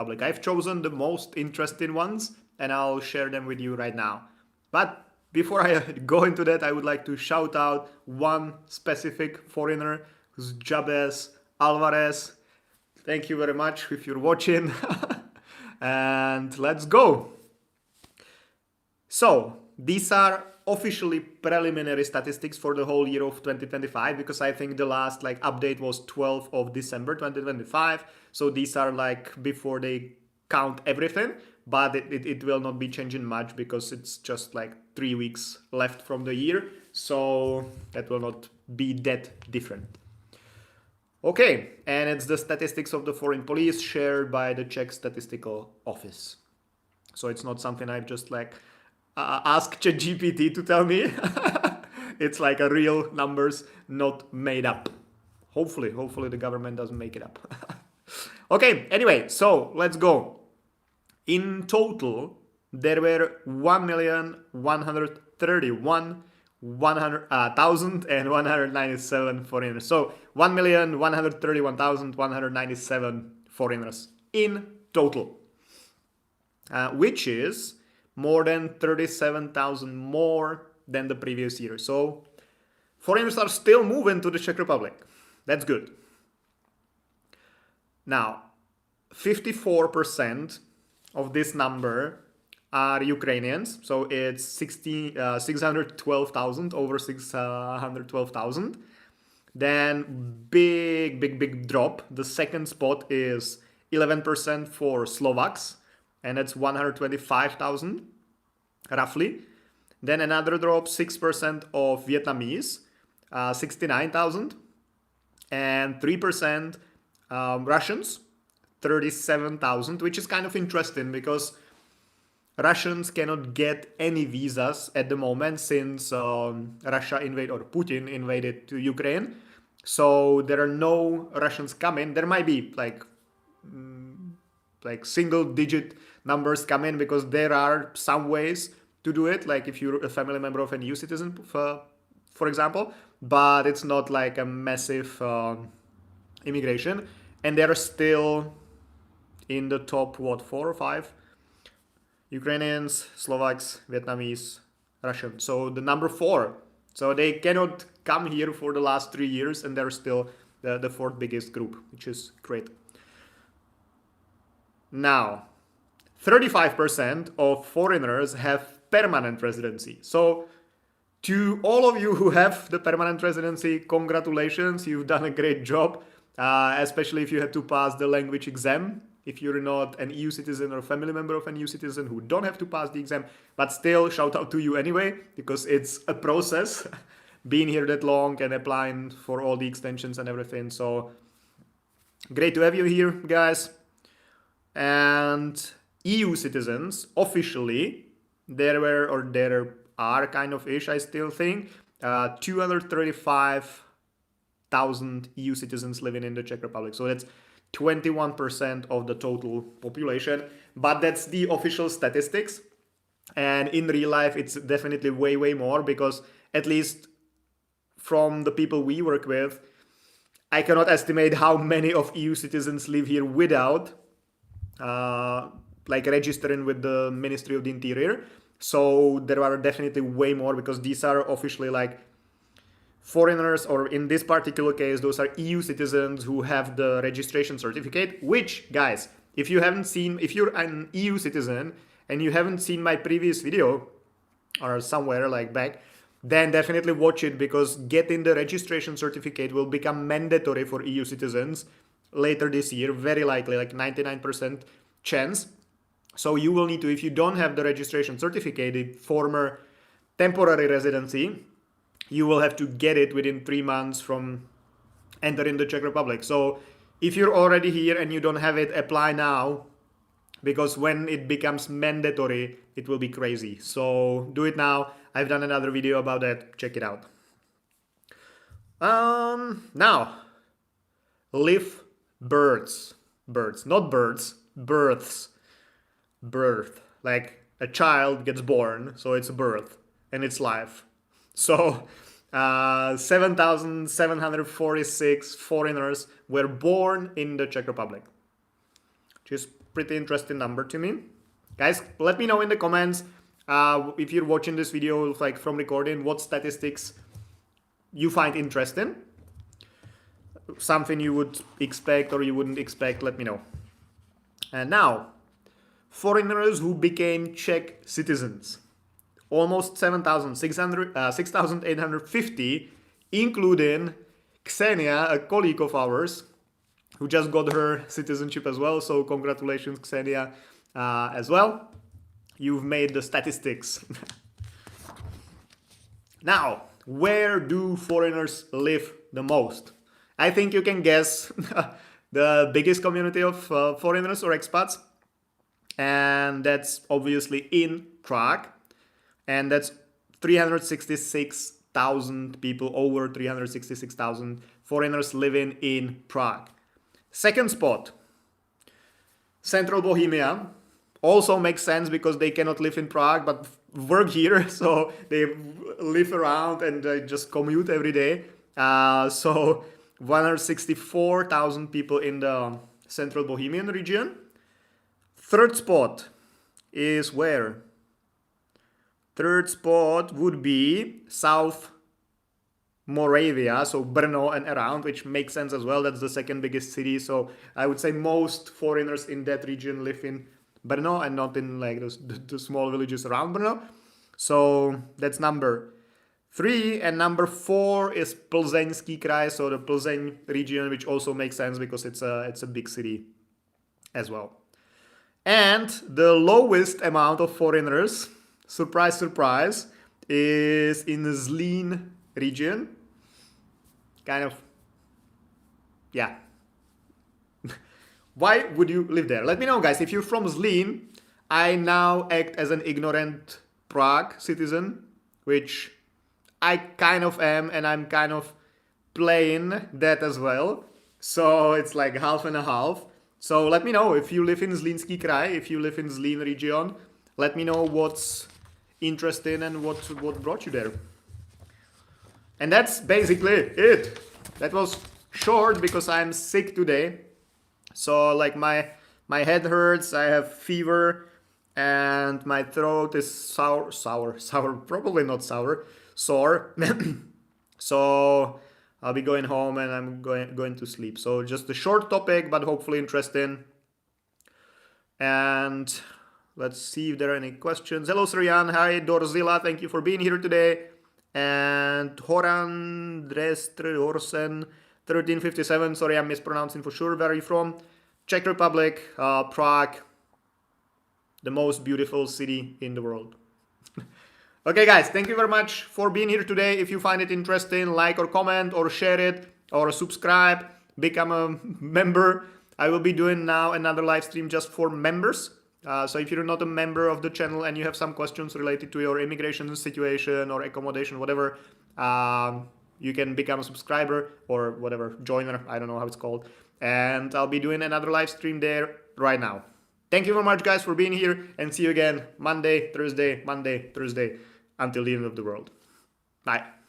Republic. I've chosen the most interesting ones and I'll share them with you right now. But before I go into that, I would like to shout out one specific foreigner who's Jabez Alvarez. Thank you very much if you're watching. And let's go. So these are officially preliminary statistics for the whole year of 2025, because I think the last update was 12th of December 2025. So these are before they count everything, but it will not be changing much because it's just 3 weeks left from the year. So that will not be that different. Okay, and it's the statistics of the foreign police shared by the Czech Statistical Office. So it's not something I've just asked ChatGPT to tell me. It's a real numbers, not made up. Hopefully the government doesn't make it up. Okay, anyway, so let's go. In total, there were 1,131,197 foreigners. So 1,131,197 foreigners in total, which is more than 37,000 more than the previous year. So foreigners are still moving to the Czech Republic. That's good. Now, 54% of this number are Ukrainians. So it's 612,000, over 612,000. Then big drop. The second spot is 11% for Slovaks, and that's 125,000 roughly. Then another drop, 6% of Vietnamese, 69,000, and 3% Russians, 37,000, which is kind of interesting because Russians cannot get any visas at the moment since Russia invaded, or Putin invaded to Ukraine. So there are no Russians coming. There might be single digit numbers come in because there are some ways to do it, like if you're a family member of an EU citizen, for example, but it's not a massive immigration. And they're still in the top, 4 or 5? Ukrainians, Slovaks, Vietnamese, Russians. So the number 4. So they cannot come here for the last 3 years, and they're still the 4th biggest group, which is great. Now, 35% of foreigners have permanent residency. So to all of you who have the permanent residency, congratulations, you've done a great job, especially if you had to pass the language exam. If you're not an EU citizen or a family member of an EU citizen who don't have to pass the exam, but still shout out to you anyway, because it's a process being here that long and applying for all the extensions and everything. So great to have you here, guys. And EU citizens, officially, there are kind of ish, I still think, 235,000 EU citizens living in the Czech Republic. So that's 21% of the total population, but that's the official statistics. And in real life, it's definitely way more, because at least from the people we work with, I cannot estimate how many of EU citizens live here without registering with the Ministry of the Interior. So there are definitely way more, because these are officially foreigners, or in this particular case, those are EU citizens who have the registration certificate, which, guys, if you're an EU citizen and you haven't seen my previous video or somewhere back, then definitely watch it, because getting the registration certificate will become mandatory for EU citizens later this year, very likely, 99% chance. So you will need to, if you don't have the registration certificate, the former temporary residency, you will have to get it within 3 months from entering the Czech Republic. So if you're already here and you don't have it, apply now, because when it becomes mandatory, it will be crazy. So do it now. I've done another video about that. Check it out. Now, live births, not birds, births. Birth, like a child gets born, so it's a birth and it's life. So 7,746 foreigners were born in the Czech Republic, which is pretty interesting number to me. Guys, let me know in the comments if you're watching this video like from recording, what statistics you find interesting. Something you would expect or you wouldn't expect, let me know. And now, foreigners who became Czech citizens. Almost 6,850, including Ksenia, a colleague of ours, who just got her citizenship as well. So congratulations, Ksenia, as well. You've made the statistics. Now, where do foreigners live the most? I think you can guess the biggest community of foreigners or expats. And that's obviously in Prague. And that's 366,000 people, over 366,000 foreigners living in Prague. Second spot, Central Bohemia. Also makes sense because they cannot live in Prague but work here, so they live around and just commute every day. So 164,000 people in the Central Bohemian region. Third spot is where? Third spot would be South Moravia, so Brno and around, which makes sense as well. That's the second biggest city, so I would say most foreigners in that region live in Brno and not in like the small villages around Brno. So that's number 3, and number 4 is Plzeňský kraj, so the Plzeň region, which also makes sense because it's a big city as well. And the lowest amount of foreigners, surprise, surprise, is in the Zlín region. Kind of, yeah. Why would you live there? Let me know, guys. If you're from Zlín, I now act as an ignorant Prague citizen, which I kind of am, and I'm kind of playing that as well. So it's like half and a half. So let me know if you live in Zlínský kraj, if you live in Zlín region. Let me know what's interesting and what brought you there. And that's basically it. That was short because I'm sick today. So like my head hurts, I have fever, and my throat is sour, probably not sour, sore. So I'll be going home and I'm going to sleep. So just a short topic, but hopefully interesting. And let's see if there are any questions. Hello, Sriyan. Hi, Dorzila. Thank you for being here today. And Horan Drestre Horsen 1357. Sorry, I'm mispronouncing for sure. Where are you from? Czech Republic, Prague, the most beautiful city in the world. Okay, guys, thank you very much for being here today. If you find it interesting, like or comment or share it or subscribe, become a member. I will be doing now another live stream just for members. So if you're not a member of the channel and you have some questions related to your immigration situation or accommodation, whatever, you can become a subscriber or whatever, joiner, I don't know how it's called. And I'll be doing another live stream there right now. Thank you very much, guys, for being here, and see you again Monday, Thursday, until the end of the world. Bye.